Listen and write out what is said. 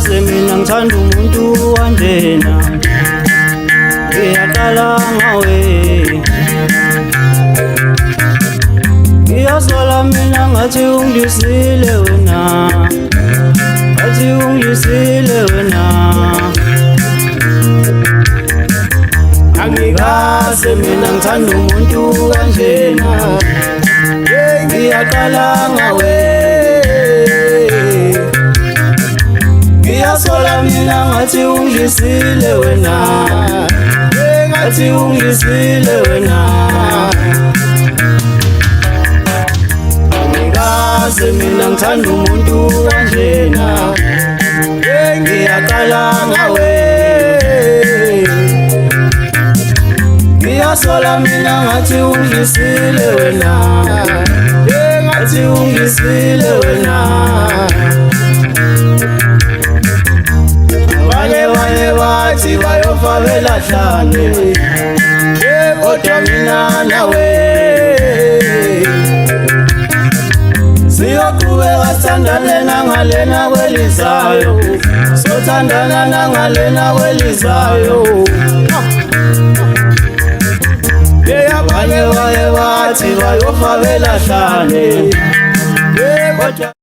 Angikaze mina ngithanda umuntu wanjena, ngiyaqala ngawe. Ngiyasola mina ngathi ungidlisile wena, ngathi ungidlisile wena. Angikaze mina ngithanda umuntu kanjena, ngiyaqala ngawe. Ngiyasola mina ngathi ungidlisile wena, ngathi ungidlisile wena. Angikaze mina ngithanda umuntu kanjena, ngiyaqala ngawe. Ngiyasola mina ngathi ungidlisile wena, ngathi ungidlisile wena. Abanye bathi bayofa belahlane, kodwa mina nawe siyoqhubeka sithandane nangalena kwelizayo, sothandana nangalena kwelizayo. Abanye bathi bayofa belahlane, kodwa